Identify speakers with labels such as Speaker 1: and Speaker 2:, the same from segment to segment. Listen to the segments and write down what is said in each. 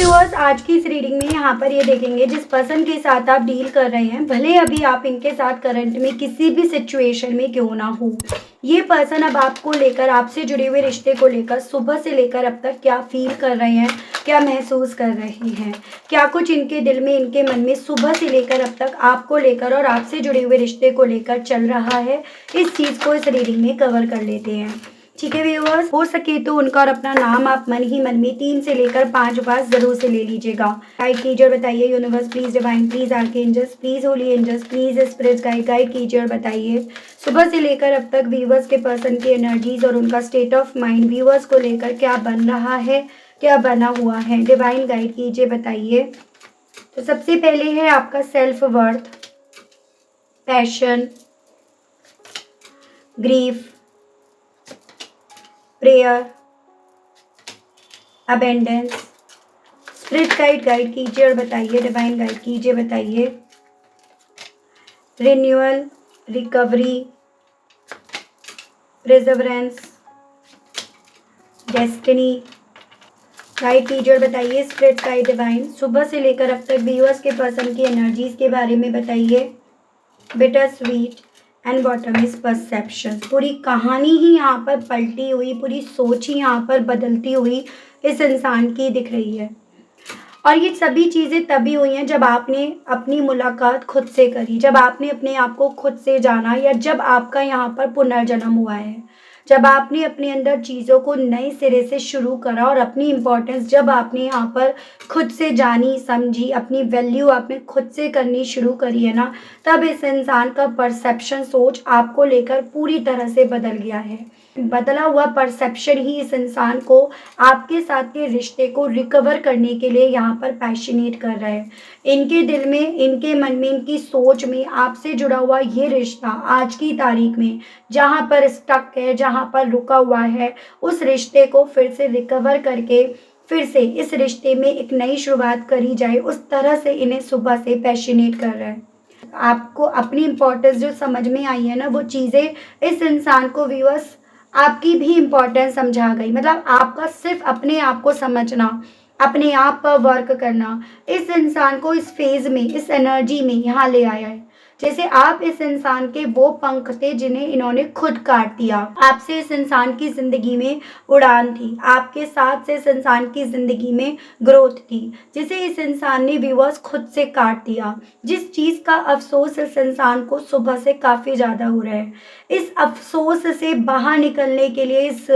Speaker 1: Viewers, आज की इस रीडिंग में यहाँ पर ये देखेंगे जिस पर्सन के साथ आप डील कर रहे हैं, भले अभी आप इनके साथ करंट में किसी भी सिचुएशन में क्यों ना हो, ये पर्सन अब आपको लेकर, आपसे जुड़े हुए रिश्ते को लेकर सुबह से लेकर अब तक क्या फील कर रहे हैं, क्या महसूस कर रहे हैं, क्या कुछ इनके दिल में, इनके मन में सुबह से लेकर अब तक आपको लेकर और आपसे जुड़े हुए रिश्ते को लेकर चल रहा है, इस चीज़ को इस रीडिंग में कवर कर लेते हैं। ठीक है व्यूअर्स, हो सके तो उनका और अपना नाम आप मन ही मन में 3 से लेकर 5 बार जरूर से ले लीजिएगा। गाइड कीजिए और बताइए universe please, divine please, archangels please, holy angels please, spirits guide कीजिए और बताइए सुबह से लेकर अब तक व्यूअर्स के पर्सन की एनर्जीज और उनका स्टेट ऑफ माइंड व्यूअर्स को लेकर क्या बन रहा है, क्या बना हुआ है। डिवाइन गाइड कीजिए, बताइए। तो सबसे पहले है आपका self worth, passion, grief, prayer, abundance. Spirit guide कीजिए और बताइए। डिवाइन गाइड कीजिए, बताइए। Renewal, recovery, प्रिजर्वेंस, destiny. गाइड कीजिए और बताइए स्पिरिट गाइड डिवाइन, सुबह से लेकर अब तक व्यूअर्स के पर्सन की एनर्जीज के बारे में बताइए। Bitter sweet and bottom is perception. पूरी कहानी ही यहाँ पर पलटी हुई, पूरी सोच ही यहाँ पर बदलती हुई इस इंसान की दिख रही है। और ये सभी चीज़ें तभी हुई हैं जब आपने अपनी मुलाकात खुद से करी, जब आपने अपने आप को खुद से जाना, या जब आपका यहाँ पर पुनर्जन्म हुआ है, जब आपने अपने अंदर चीज़ों को नए सिरे से शुरू करा और अपनी इम्पोर्टेंस जब आपने यहाँ पर खुद से जानी समझी, अपनी वैल्यू आपने खुद से करनी शुरू करी है ना, तब इस इंसान का परसेप्शन, सोच आपको लेकर पूरी तरह से बदल गया है। बदला हुआ परसेप्शन ही इस इंसान को आपके साथ के रिश्ते को रिकवर करने के लिए यहाँ पर पैशनेट कर रहा है। इनके दिल में, इनके मन में, इनकी सोच में आपसे जुड़ा हुआ ये रिश्ता आज की तारीख में जहाँ पर स्टक है, जहाँ पर रुका हुआ है, उस रिश्ते को फिर से रिकवर करके फिर से इस रिश्ते में एक नई शुरुआत करी जाए, उस तरह से इन्हें सुबह से पैशनेट कर रहा है। आपको अपनी इम्पोर्टेंस जो समझ में आई है ना, वो चीज़ें इस इंसान को व्यूअर्स आपकी भी इम्पोर्टेंस समझा गई। मतलब आपका सिर्फ अपने आप को समझना, अपने आप पर वर्क करना इस इंसान को इस फेज में, इस एनर्जी में यहाँ ले आया है। जैसे आप इस इंसान के वो पंख थे जिन्हें इन्होंने खुद काट दिया। आपसे इस इंसान की जिंदगी में उड़ान थी, आपके साथ से इस इंसान की जिंदगी में ग्रोथ थी, जिसे इस इंसान ने व्यूअर्स खुद से काट दिया। जिस चीज़ का अफसोस इस इंसान को सुबह से काफ़ी ज़्यादा हो रहा है, इस अफसोस से बाहर निकलने के लिए, इस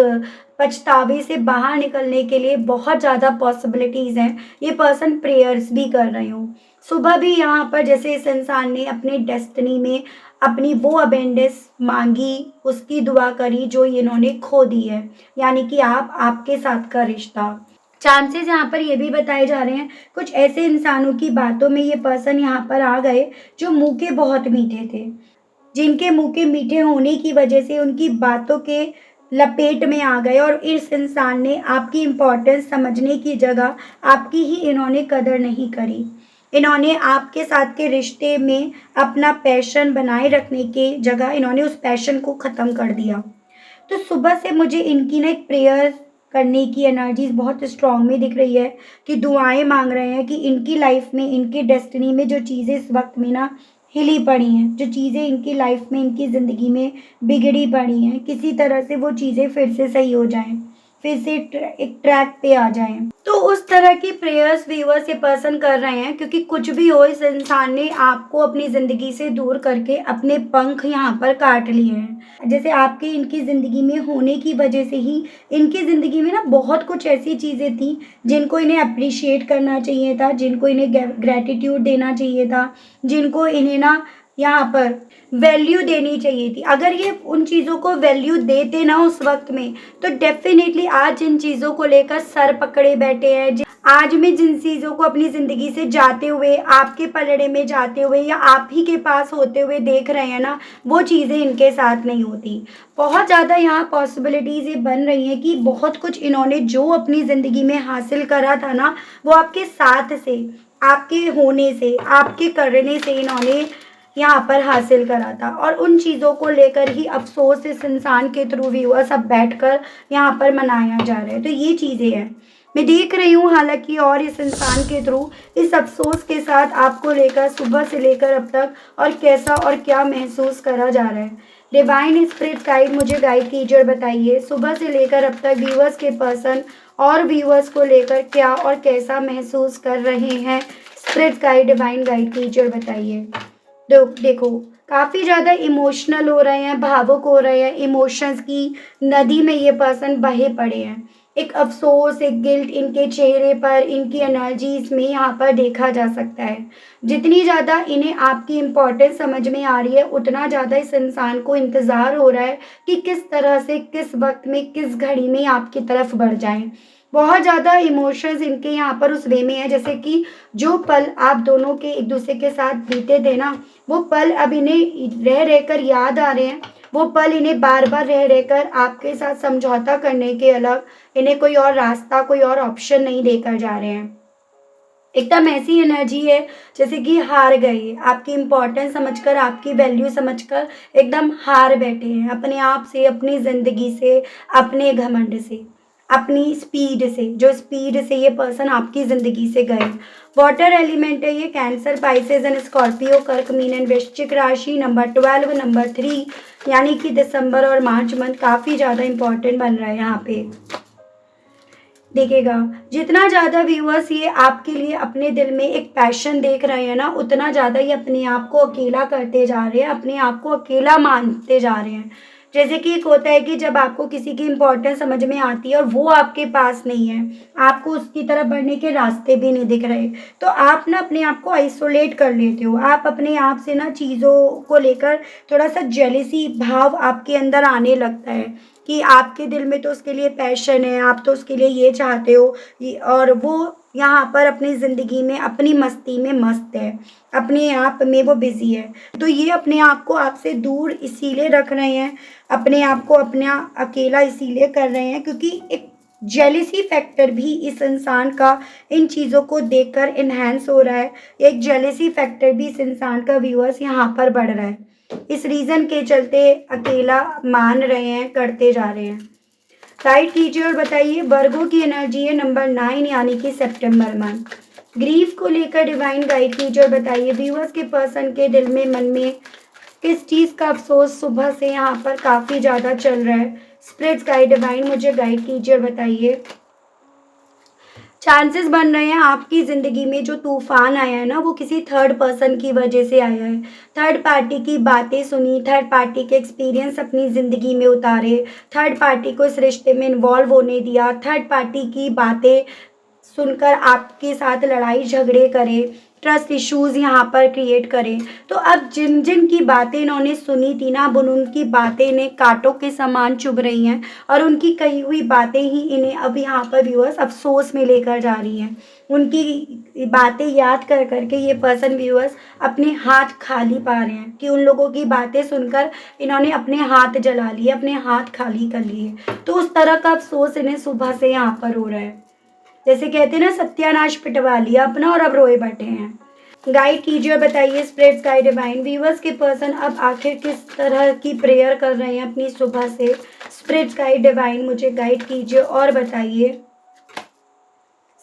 Speaker 1: पछतावे से बाहर निकलने के लिए बहुत ज़्यादा पॉसिबिलिटीज़ हैं। ये पर्सन प्रेयर्स भी कर रहे हो सुबह भी यहाँ पर, जैसे इस इंसान ने अपने डेस्टिनी में अपनी वो अबेंडेंस मांगी, उसकी दुआ करी जो इन्होंने खो दी है, यानी कि आपके साथ का रिश्ता। चांसेस यहाँ पर ये भी बताए जा रहे हैं कुछ ऐसे इंसानों की बातों में ये पर्सन यहाँ पर आ गए जो मुंह के बहुत मीठे थे, जिनके मुंह के मीठे होने की वजह से उनकी बातों के लपेट में आ गए, और इस इंसान ने आपकी इम्पोर्टेंस समझने की जगह आपकी ही इन्होंने कदर नहीं करी। इन्होंने आपके साथ के रिश्ते में अपना पैशन बनाए रखने की जगह इन्होंने उस पैशन को ख़त्म कर दिया। तो सुबह से मुझे इनकी ना एक प्रेयर करने की एनर्जीज बहुत स्ट्रांग में दिख रही है, कि दुआएं मांग रहे हैं कि इनकी लाइफ में, इनकी डेस्टिनी में जो चीज़ें इस वक्त में ना हिली पड़ी हैं, जो चीज़ें इनकी लाइफ में, इनकी ज़िंदगी में बिगड़ी पड़ी हैं, किसी तरह से वो चीज़ें फिर से सही हो जाएं, फिर से एक ट्रैक पे आ जाएं। तो उस तरह की प्रेयर्स व्यूअर्स ये पर्सन कर रहे हैं, क्योंकि कुछ भी हो, इस इंसान ने आपको अपनी ज़िंदगी से दूर करके अपने पंख यहाँ पर काट लिए हैं। जैसे आपके इनकी ज़िंदगी में होने की वजह से ही इनकी ज़िंदगी में ना बहुत कुछ ऐसी चीज़ें थी जिनको इन्हें अप्रिशिएट करना चाहिए था, जिनको इन्हें ग्रैटिट्यूड देना चाहिए था, जिनको इन्हें ना यहाँ पर वैल्यू देनी चाहिए थी। अगर ये उन चीज़ों को वैल्यू देते ना उस वक्त में, तो डेफिनेटली आज जिन चीज़ों को लेकर सर पकड़े बैठे हैं, आज में जिन चीज़ों को अपनी ज़िंदगी से जाते हुए, आपके पलड़े में जाते हुए या आप ही के पास होते हुए देख रहे हैं ना, वो चीज़ें इनके साथ नहीं होती। बहुत ज़्यादा यहाँ पॉसिबिलिटीज़ ये बन रही हैं कि बहुत कुछ इन्होंने जो अपनी ज़िंदगी में हासिल करा था ना, वो आपके साथ से, आपके होने से, आपके करने से इन्होंने यहाँ पर हासिल करा था, और उन चीज़ों को लेकर ही अफसोस इस इंसान के थ्रू व्यूअर्स अब बैठकर यहाँ पर मनाया जा रहा है। तो ये चीज़ें हैं मैं देख रही हूँ हालांकि और इस इंसान के थ्रू इस अफसोस के साथ आपको लेकर सुबह से लेकर अब तक और कैसा और क्या महसूस करा जा रहा है। डिवाइन स्पिरिट गाइड मुझे गाइड कीजिए और बताइए सुबह से लेकर अब तक व्यूअर्स के पर्सन और व्यूअर्स को लेकर क्या और कैसा महसूस कर रहे हैं। स्पिरिट गाइड डिवाइन गाइड कीजिए और बताइए। देखो काफ़ी ज़्यादा इमोशनल हो रहे हैं, भावुक हो रहे हैं, इमोशंस की नदी में ये पर्सन बहे पड़े हैं। एक अफ़सोस, एक गिल्ट इनके चेहरे पर, इनकी एनर्जीज़ में यहाँ पर देखा जा सकता है। जितनी ज़्यादा इन्हें आपकी इम्पोर्टेंस समझ में आ रही है, उतना ज़्यादा इस इंसान को इंतज़ार हो रहा है कि किस तरह से, किस वक़्त में, किस घड़ी में आपकी तरफ बढ़ जाएँ। बहुत ज़्यादा इमोशंस इनके यहाँ पर उस वे में है, जैसे कि जो पल आप दोनों के एक दूसरे के साथ बीते थे ना, वो पल अब इन्हें रह रहकर याद आ रहे हैं। वो पल इन्हें बार बार रह रहकर आपके साथ समझौता करने के अलग इन्हें कोई और रास्ता, कोई और ऑप्शन नहीं देकर जा रहे हैं। एकदम ऐसी एनर्जी है जैसे कि हार गए, आपकी इम्पोर्टेंस समझकर, आपकी वैल्यू समझकर एकदम हार बैठे हैं अपने आप से, अपनी ज़िंदगी से, अपने घमंड से, अपनी स्पीड से, जो स्पीड से ये पर्सन आपकी ज़िंदगी से गए। वाटर एलिमेंट है ये, कैंसर, पाइसेस एंड स्कॉर्पियो, कर्क, मीन एंड वृश्चिक राशि, नंबर 12, नंबर 3, यानी कि दिसंबर और मार्च मंथ काफ़ी ज़्यादा इंपॉर्टेंट बन रहा है यहाँ पे। देखिएगा जितना ज़्यादा व्यूअर्स ये आपके लिए अपने दिल में एक पैशन देख रहे हैं ना, उतना ज़्यादा ये अपने आप को अकेला करते जा रहे हैं, अपने आप को अकेला मानते जा रहे हैं। जैसे कि एक होता है कि जब आपको किसी की इम्पोर्टेंस समझ में आती है और वो आपके पास नहीं है, आपको उसकी तरफ बढ़ने के रास्ते भी नहीं दिख रहे, तो आप ना अपने आप को आइसोलेट कर लेते हो। आप अपने आप से ना चीज़ों को लेकर थोड़ा सा जेलिसी भाव आपके अंदर आने लगता है कि आपके दिल में तो उसके लिए पैशन है, आप तो उसके लिए ये चाहते हो, और वो यहाँ पर अपनी ज़िंदगी में अपनी मस्ती में मस्त है, अपने आप में वो बिज़ी है। तो ये अपने आप को आपसे दूर इसीलिए रख रहे हैं, अपने आप को अपना अकेला इसीलिए कर रहे हैं क्योंकि एक जेलिसी फैक्टर भी इस इंसान का इन चीज़ों को देखकर इन्हेंस हो रहा है। एक जेलिसी फैक्टर भी इस इंसान का व्यूअर्स यहाँ पर बढ़ रहा है। इस रीज़न के चलते अकेला मान रहे हैं, करते जा रहे हैं। गाइड कीजिए और बताइए। वर्गो की एनर्जी है नंबर 9, यानी कि सितंबर मंथ। ग्रीफ को लेकर डिवाइन गाइड कीजिए और बताइए व्यूअर्स के पर्सन के दिल में, मन में किस चीज़ का अफसोस सुबह से यहाँ पर काफ़ी ज़्यादा चल रहा है। स्पिरिट्स गाइड डिवाइन मुझे गाइड कीजिए और बताइए। चांसेस बन रहे हैं आपकी ज़िंदगी में जो तूफान आया है ना, वो किसी थर्ड पर्सन की वजह से आया है। थर्ड पार्टी की बातें सुनी, थर्ड पार्टी के एक्सपीरियंस अपनी ज़िंदगी में उतारे, थर्ड पार्टी को इस रिश्ते में इन्वॉल्व होने दिया, थर्ड पार्टी की बातें सुनकर आपके साथ लड़ाई झगड़े करे, ट्रस्ट इश्यूज़ यहाँ पर क्रिएट करें। तो अब जिन जिन की बातें इन्होंने सुनी थी ना, अब उनकी बातें इन्हें कांटों के समान चुभ रही हैं और उनकी कही हुई बातें ही इन्हें अब यहाँ पर व्यूअर्स अफसोस में लेकर जा रही हैं। उनकी बातें याद कर करके ये पर्सन व्यूअर्स अपने हाथ खाली पा रहे हैं कि उन लोगों की बातें सुनकर इन्होंने अपने हाथ जला लिए, अपने हाथ खाली कर लिए। तो उस तरह का अफसोस इन्हें सुबह से यहाँ पर हो रहा है। जैसे कहते हैं ना, सत्यानाश पिटवा लिया अपना और अब रोए बैठे हैं। गाइड कीजिए और बताइए स्पिरिट्स गाइड डिवाइन व्यूअर्स के पर्सन अब आखिर किस तरह की प्रेयर कर रहे हैं अपनी सुबह से। स्पिरिट्स गाइड डिवाइन मुझे गाइड कीजिए और बताइए।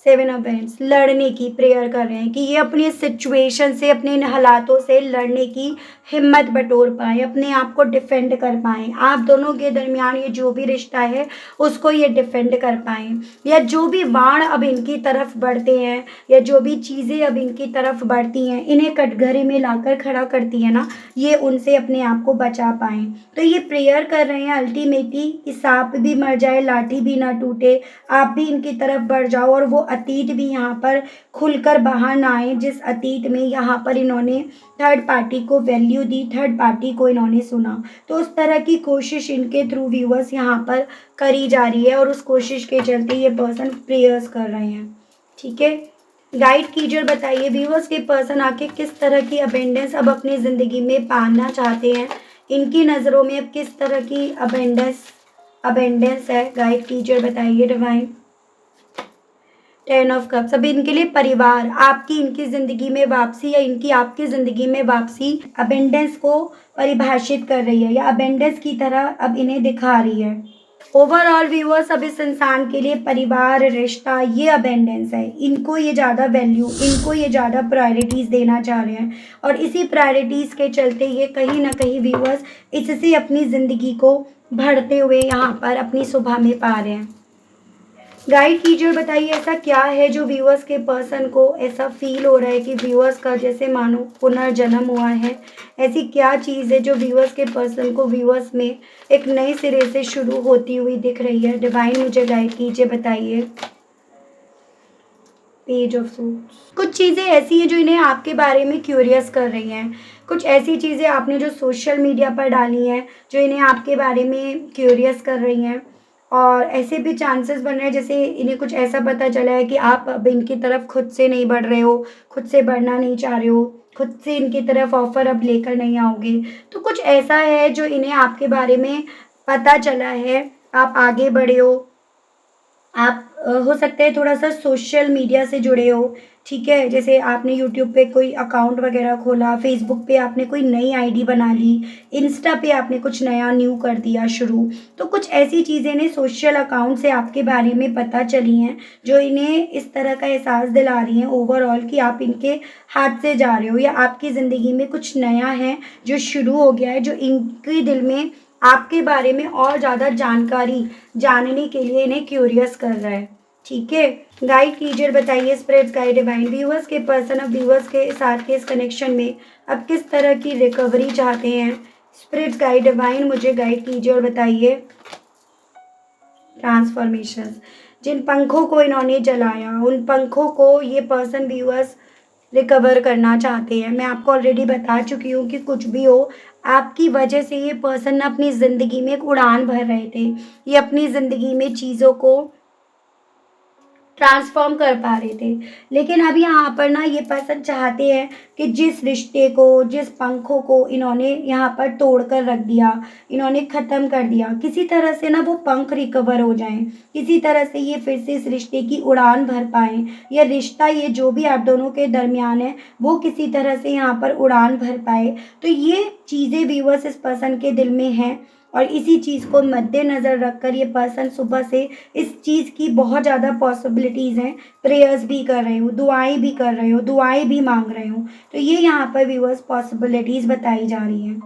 Speaker 1: 7 ऑफ पेंट्स, लड़ने की प्रेयर कर रहे हैं कि ये अपनी सिचुएशन से, अपने इन हालातों से लड़ने की हिम्मत बटोर पाएँ, अपने आप को डिफेंड कर पाएँ। आप दोनों के दरमियान ये जो भी रिश्ता है उसको ये डिफेंड कर पाएँ, या जो भी बाण अब इनकी तरफ बढ़ते हैं, या जो भी चीज़ें अब इनकी तरफ बढ़ती हैं, इन्हें कटघरे में लाकर खड़ा करती है ना, ये उनसे अपने आप को बचा पाएँ। तो ये प्रेयर कर रहे हैं अल्टीमेटली कि सांप भी मर जाए, लाठी भी ना टूटे, आप भी इनकी तरफ बढ़ जाओ और वो अतीत भी यहाँ पर खुलकर बाहर ना आए, जिस अतीत में यहाँ पर इन्होंने थर्ड पार्टी को वैल्यू दी, थर्ड पार्टी को इन्होंने सुना। तो उस तरह की कोशिश इनके थ्रू व्यूअर्स यहाँ पर करी जा रही है और उस कोशिश के चलते ये पर्सन प्रेयर्स कर रहे हैं। ठीक है, गाइड कीजिए और बताइए व्यूअर्स के पर्सन आके किस तरह की अबेंडेंस अब अपनी ज़िंदगी में पाना चाहते हैं। इनकी नज़रों में अब किस तरह की अबेंडेंस है। गाइड कीजिए और बताइए डिवाइन। 10 ऑफ कप्स, अभी इनके लिए परिवार, आपकी इनकी ज़िंदगी में वापसी या इनकी आपकी ज़िंदगी में वापसी अबेंडेंस को परिभाषित कर रही है या अबेंडेंस की तरह अब इन्हें दिखा रही है। ओवरऑल व्यूअर्स, अब इस इंसान के लिए परिवार, रिश्ता, ये अबेंडेंस है, इनको ये ज़्यादा वैल्यू, इनको ये ज़्यादा प्रायोरिटीज़ देना चाह रहे हैं और इसी प्रायोरिटीज़ के चलते ये कहीं ना कहीं व्यूअर्स इससे अपनी ज़िंदगी को भरते हुए यहाँ पर अपनी सुबह में पा रहे हैं। गाइड कीजिए और बताइए ऐसा क्या है जो व्यूअर्स के पर्सन को ऐसा फील हो रहा है कि व्यूअर्स का जैसे मानो पुनर्जन्म हुआ है। ऐसी क्या चीज़ है जो व्यूअर्स के पर्सन को व्यूअर्स में एक नए सिरे से शुरू होती हुई दिख रही है। डिवाइन मुझे गाइड कीजिए, बताइए। Page of suits. कुछ चीज़ें ऐसी हैं जो इन्हें आपके बारे में क्यूरियस कर रही हैं। कुछ ऐसी चीज़ें आपने जो सोशल मीडिया पर डाली हैं जो इन्हें आपके बारे में क्यूरियस कर रही हैं और ऐसे भी चांसेस बन रहे हैं जैसे इन्हें कुछ ऐसा पता चला है कि आप अब इनकी तरफ खुद से नहीं बढ़ रहे हो, खुद से बढ़ना नहीं चाह रहे हो, खुद से इनकी तरफ ऑफ़र अब लेकर नहीं आओगे। तो कुछ ऐसा है जो इन्हें आपके बारे में पता चला है, आप आगे बढ़े हो। आप हो सकता है थोड़ा-सा सोशल मीडिया से जुड़े हो, ठीक है? जैसे आपने यूट्यूब पे कोई अकाउंट वगैरह खोला, फ़ेसबुक पे आपने कोई नई आईडी बना ली, इंस्टा पे आपने कुछ नया न्यू कर दिया शुरू। तो कुछ ऐसी चीज़ें इन्हें सोशल अकाउंट से आपके बारे में पता चली हैं, जो इन्हें इस तरह का एहसास दिला रही हैं ओवरऑल कि आप इनके हाथ से जा रहे हो या आपकी ज़िंदगी में कुछ नया है, जो शुरू हो गया है, जो इनके दिल में आपके बारे में और ज़्यादा जानकारी जानने के लिए इन्हें क्यूरियस कर रहा है। ठीक है, गाइड कीजिए और बताइए स्पिरिट्स गाइड डिवाइन व्यूअर्स के पर्सन अब व्यूअर्स के साथ के इस कनेक्शन में अब किस तरह की रिकवरी चाहते हैं। स्पिरिट्स गाइड डिवाइन मुझे गाइड कीजिए और बताइए। ट्रांसफॉर्मेशन, जिन पंखों को इन्होंने जलाया उन पंखों को ये पर्सन व्यूअर्स रिकवर करना चाहते हैं। मैं आपको ऑलरेडी बता चुकी हूँ कि कुछ भी हो, आपकी वजह से ये पर्सन अपनी ज़िंदगी में एक उड़ान भर रहे थे। ये अपनी ज़िंदगी में चीज़ों को ट्रांसफ़ॉर्म कर पा रहे थे। लेकिन अब यहाँ पर ना ये पर्सन चाहते हैं कि जिस रिश्ते को, जिस पंखों को इन्होंने यहाँ पर तोड़ कर रख दिया, इन्होंने ख़त्म कर दिया, किसी तरह से ना वो पंख रिकवर हो जाएँ। किसी तरह से ये फिर से इस रिश्ते की उड़ान भर पाएँ। ये रिश्ता, ये जो भी आप दोनों के दरमियान है, वो किसी तरह से यहाँ पर उड़ान भर पाए। तो ये चीज़ें व्यूअर्स इस पर्सन के दिल में हैं और इसी चीज़ को मद्देनज़र रखकर ये पर्सन सुबह से इस चीज़ की बहुत ज़्यादा पॉसिबिलिटीज़ हैं, प्रेयर्स भी कर रहे हो, दुआएँ भी कर रहे हो, दुआएँ भी माँग रहे हो। तो ये यहाँ पर व्यूअर्स पॉसिबिलिटीज़ बताई जा रही हैं।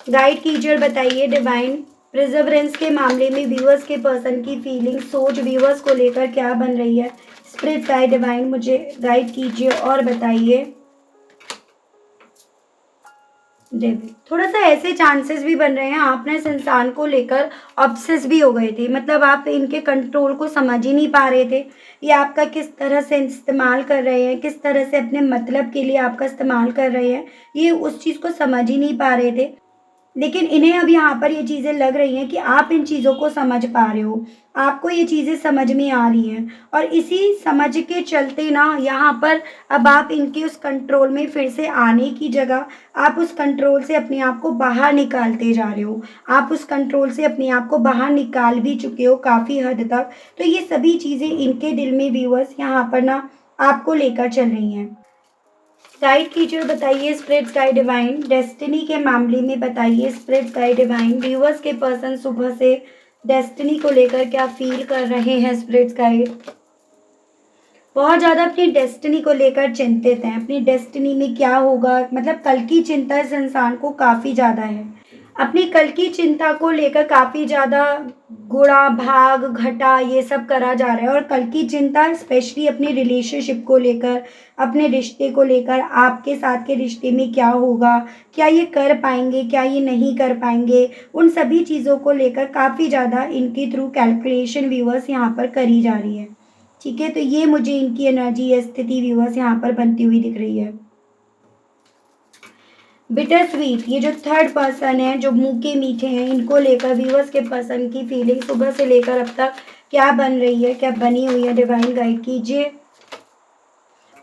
Speaker 1: गाइड कीजिए और बताइए डिवाइन प्रिजर्वेंस के मामले में व्यूअर्स के पर्सन की फीलिंग, सोच व्यूअर्स को लेकर क्या बन रही है। स्पिरिट गाइड डिवाइन मुझे गाइड कीजिए और बताइए। डेविड, थोड़ा-सा ऐसे चांसेस भी बन रहे हैं आप ना इस इंसान को लेकर ऑब्सेस भी हो गए थे। मतलब आप इनके कंट्रोल को समझ ही नहीं पा रहे थे। ये आपका किस तरह से इस्तेमाल कर रहे हैं, किस तरह से अपने मतलब के लिए आपका इस्तेमाल कर रहे हैं, ये उस चीज़ को समझ ही नहीं पा रहे थे। लेकिन इन्हें अब यहाँ पर ये चीज़ें लग रही हैं कि आप इन चीज़ों को समझ पा रहे हो। आपको ये चीज़ें समझ में आ रही हैं और इसी समझ के चलते ना यहाँ पर अब आप इनके उस कंट्रोल में फिर से आने की जगह आप उस कंट्रोल से अपने आप को बाहर निकालते जा रहे हो। आप उस कंट्रोल से अपने आप को बाहर निकाल भी चुके हो काफ़ी हद तक। तो ये सभी चीज़ें इनके दिल में व्यूअर्स यहाँ पर ना आपको लेकर चल रही हैं। गाइड कीजिए और बताइए स्पिरिट्स गाइड डिवाइन डेस्टिनी के मामले में बताइए। स्पिरिट्स गाइड डिवाइन व्यूअर्स के पर्सन सुबह से डेस्टिनी को लेकर क्या फील कर रहे हैं। स्पिरिट्स गाइड बहुत ज़्यादा अपनी डेस्टिनी को लेकर चिंतित हैं। अपनी डेस्टिनी में क्या होगा, मतलब कल की चिंता इस इंसान को काफ़ी ज़्यादा है। अपनी कल की चिंता को लेकर काफ़ी ज़्यादा गुणा भाग घटा ये सब करा जा रहा है और कल की चिंता स्पेशली अपनी रिलेशनशिप को लेकर, अपने रिश्ते को लेकर, आपके साथ के रिश्ते में क्या होगा, क्या ये कर पाएंगे, क्या ये नहीं कर पाएंगे, उन सभी चीज़ों को लेकर काफ़ी ज़्यादा इनके थ्रू कैलकुलेशन व्यूअर्स यहाँ पर करी जा रही है। ठीक है, तो ये मुझे इनकी एनर्जी या स्थिति व्यूअर्स यहाँ पर बनती हुई दिख रही है। बिटर स्वीट, ये जो थर्ड पर्सन है जो मुंह के मीठे हैं, इनको लेकर व्यूअर्स के पर्सन की फीलिंग सुबह से लेकर अब तक क्या बन रही है, क्या बनी हुई है। डिवाइन गाइड कीजिए।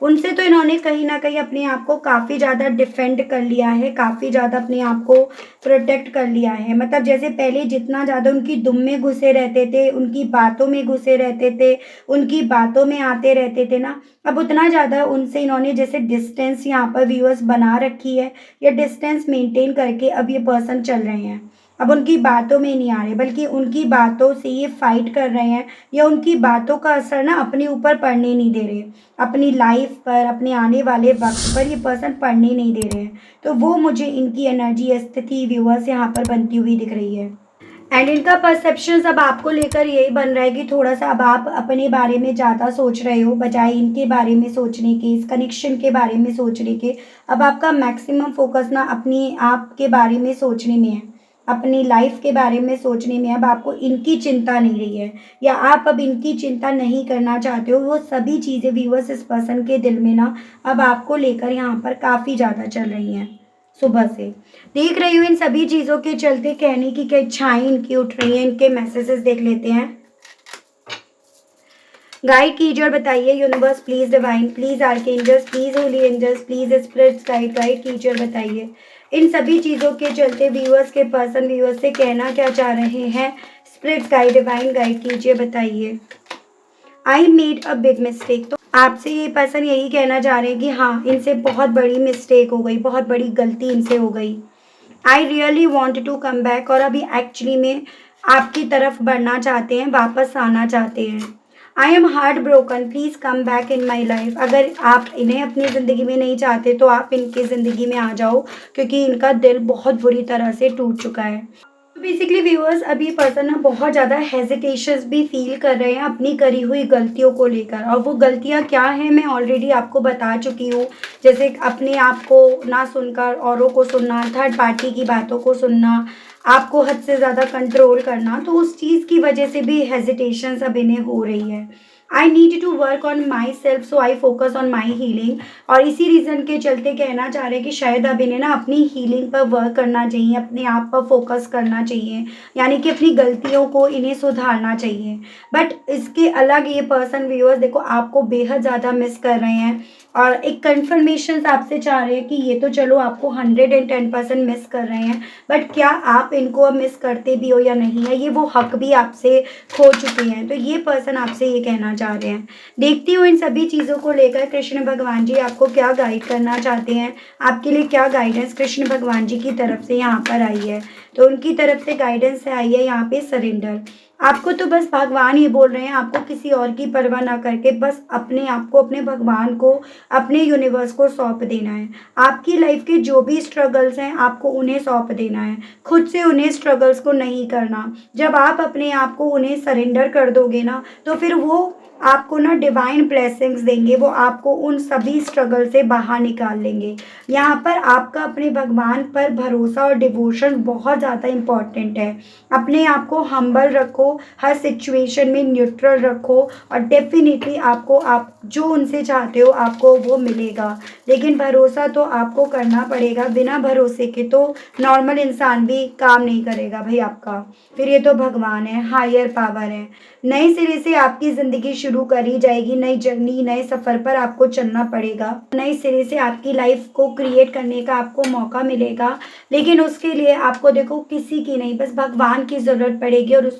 Speaker 1: उनसे तो इन्होंने कहीं न कहीं अपने आप को काफ़ी ज़्यादा डिफेंड कर लिया है, काफ़ी ज़्यादा अपने आप को प्रोटेक्ट कर लिया है। मतलब जैसे पहले जितना ज़्यादा उनकी दुम में घुसे रहते थे, उनकी बातों में घुसे रहते थे, उनकी बातों में आते रहते थे ना, अब उतना ज़्यादा उनसे इन्होंने जैसे डिस्टेंस यहाँ पर व्यूअर्स बना रखी है या डिस्टेंस मेंटेन करके अब ये पर्सन चल रहे हैं। अब उनकी बातों में नहीं आ रहे, बल्कि उनकी बातों से ये फाइट कर रहे हैं, या उनकी बातों का असर ना अपने ऊपर पड़ने नहीं दे रहे, अपनी लाइफ पर, अपने आने वाले वक्त पर ये पर्सन पड़ने नहीं दे रहे हैं। तो वो मुझे इनकी एनर्जी स्थिति व्यूअर्स यहाँ पर बनती हुई दिख रही है। एंड इनका परसेप्शन अब आपको लेकर यही बन रहा है कि थोड़ा सा अब आप अपने बारे में ज़्यादा सोच रहे हो, बजाय इनके बारे में सोचने के, इस कनेक्शन के बारे में सोचने के। अब आपका मैक्सिमम फोकस ना अपनी आप के बारे में सोचने में है, अपनी लाइफ के बारे में सोचने में। अब आपको इनकी चिंता नहीं रही है, या आप अब इनकी चिंता नहीं करना चाहते हो। वो सभी चीज़ें व्यूअर्स इस पर्सन के दिल में ना अब आपको लेकर यहाँ पर काफ़ी ज़्यादा चल रही हैं। सुबह से देख रही हूँ इन सभी चीज़ों के चलते कहने की क्या इच्छाएं इनकी उठ रही हैं। इनके मैसेजेस देख लेते हैं। गाइड कीजिए और बताइए universe please, divine please, archangels please, holy angels please, spirits guide कीजिए और बताइए इन सभी चीज़ों के चलते व्यूअर्स के पर्सन व्यूअर्स से कहना क्या चाह रहे हैं। स्पिरिट्स गाइड, डिवाइन गाइड कीजिए, बताइए। I made a big mistake. तो आपसे ये पर्सन यही कहना चाह रहे हैं कि हाँ, इनसे बहुत बड़ी मिस्टेक हो गई, बहुत बड़ी गलती इनसे हो गई। I really want to come back, और अभी एक्चुअली में आपकी तरफ बढ़ना चाहते हैं, वापस आना चाहते हैं। I am heart broken, please come back in my life. अगर आप इन्हें अपनी ज़िंदगी में नहीं चाहते तो आप इनकी ज़िंदगी में आ जाओ, क्योंकि इनका दिल बहुत बुरी तरह से टूट चुका है। तो बेसिकली व्यूअर्स, अभी पर्सन ना बहुत ज़्यादा हेजिटेशंस भी फील कर रहे हैं अपनी करी हुई गलतियों को लेकर। और वो गलतियाँ क्या हैं मैं ऑलरेडी आपको बता चुकी हूँ। जैसे अपने आप को ना सुनकर औरों को सुनना, थर्ड पार्टी की बातों को सुनना, आपको हद से ज़्यादा कंट्रोल करना, तो उस चीज़ की वजह से भी हेजिटेशंस अब इन्हें हो रही है। I need to work on myself, so I focus on my healing. और इसी रीज़न के चलते कहना चाह रहे हैं कि शायद अब इन्हें ना अपनी हीलिंग पर वर्क करना चाहिए, अपने आप पर फोकस करना चाहिए, यानी कि अपनी गलतियों को इन्हें सुधारना चाहिए। बट इसके अलग ये पर्सन व्यूअर्स देखो आपको बेहद ज़्यादा मिस कर रहे हैं, और एक कन्फर्मेशन आपसे चाह रहे हैं कि ये तो चलो आपको 110% मिस कर रहे हैं, बट क्या आप इनको अब मिस करते भी हो या नहीं है, ये वो हक भी आपसे खो चुके हैं। तो ये पर्सन आपसे ये कहना चाह रहे हैं। देखती हूँ इन सभी चीज़ों को लेकर कृष्ण भगवान जी आपको क्या गाइड करना चाहते हैं, आपके लिए क्या गाइडेंस कृष्ण भगवान जी की तरफ से यहाँ पर आई है। तो उनकी तरफ से गाइडेंस आई है यहाँ पे सरेंडर। आपको तो बस भगवान ही बोल रहे हैं, आपको किसी और की परवाह ना करके बस अपने आप को, अपने भगवान को, अपने यूनिवर्स को सौंप देना है। आपकी लाइफ के जो भी स्ट्रगल्स हैं आपको उन्हें सौंप देना है, खुद से उन्हें स्ट्रगल्स को नहीं करना। जब आप अपने आप को उन्हें सरेंडर कर दोगे ना, तो फिर वो आपको ना डिवाइन ब्लेसिंग्स देंगे, वो आपको उन सभी स्ट्रगल से बाहर निकाल लेंगे। यहाँ पर आपका अपने भगवान पर भरोसा और डिवोशन बहुत ज़्यादा इम्पॉर्टेंट है। अपने आप को हम्बल रखो, हर सिचुएशन में न्यूट्रल रखो, और डेफिनेटली आपको आप जो उनसे चाहते हो आपको वो मिलेगा। लेकिन भरोसा तो आपको करना पड़ेगा, बिना भरोसे के तो नॉर्मल इंसान भी काम नहीं करेगा भाई आपका। फिर ये तो भगवान है, हायर पावर है। नए सिरे से आपकी ज़िंदगी शुरू करी जाएगी, नई जर्नी, नए सफ़र पर आपको चलना पड़ेगा। नए सिरे से आपकी लाइफ को क्रिएट करने का आपको मौका मिलेगा। लेकिन उसके लिए आपको देखो किसी की नहीं, बस भगवान की ज़रूरत पड़ेगी, और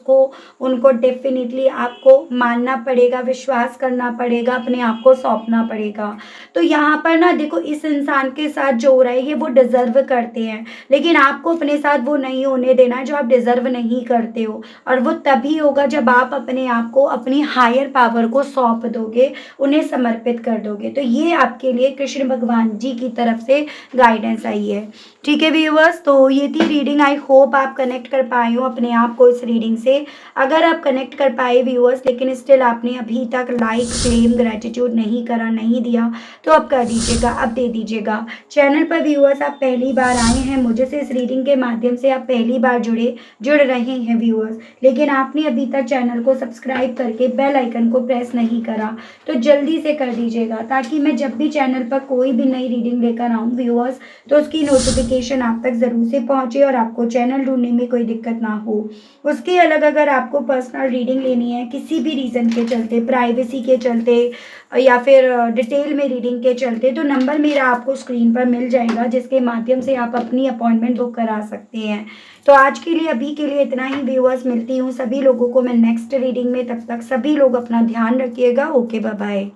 Speaker 1: उनको डेफिनेटली आपको मानना पड़ेगा, विश्वास करना पड़ेगा, अपने आप को सौंपना पड़ेगा। तो यहाँ पर ना देखो इस इंसान के साथ जो हो रहा है ये वो डिज़र्व करते हैं, लेकिन आपको अपने साथ वो नहीं होने देना है जो आप डिज़र्व नहीं करते हो। और वो तभी होगा जब आप अपने आप को, अपनी हायर पावर को सौंप दोगे, उन्हें समर्पित कर दोगे। तो ये आपके लिए कृष्ण भगवान जी की तरफ से गाइडेंस आई है। ठीक है व्यूअर्स, तो ये थी रीडिंग। आई होप आप कनेक्ट कर पाए हो अपने आप को इस रीडिंग से। अगर आप कनेक्ट कर पाए व्यूअर्स, लेकिन स्टिल आपने अभी तक लाइक, क्लेम, ग्रेटिट्यूड नहीं करा, नहीं दिया, तो अब कर दीजिएगा, अब दे दीजिएगा। चैनल पर व्यूअर्स आप पहली बार आए हैं, मुझे से इस रीडिंग के माध्यम से आप पहली बार जुड़ रहे हैं व्यूअर्स, लेकिन आपने अभी तक चैनल को सब्सक्राइब करके बेल आइकन को प्रेस नहीं करा, तो जल्दी से कर दीजिएगा, ताकि मैं जब भी चैनल पर कोई भी नई रीडिंग लेकर आऊँ व्यूअर्स, तो उसकी नोटिफिकेशन आप तक ज़रूर से पहुँचे और आपको चैनल ढूंढने में कोई दिक्कत ना हो। उसके अलग अगर आपको पर्सनल रीडिंग लेनी है किसी भी रीज़न के चलते, प्राइवेसी के चलते या फिर डिटेल में रीडिंग के चलते, तो नंबर मेरा आपको स्क्रीन पर मिल जाएगा, जिसके माध्यम से आप अपनी अपॉइंटमेंट बुक करा सकते हैं। तो आज के लिए, अभी के लिए इतना ही व्यूअर्स। मिलती हूँ सभी लोगों को मैं नेक्स्ट रीडिंग में, तब तक सभी लोग अपना ध्यान रखिएगा। Okay, bye bye.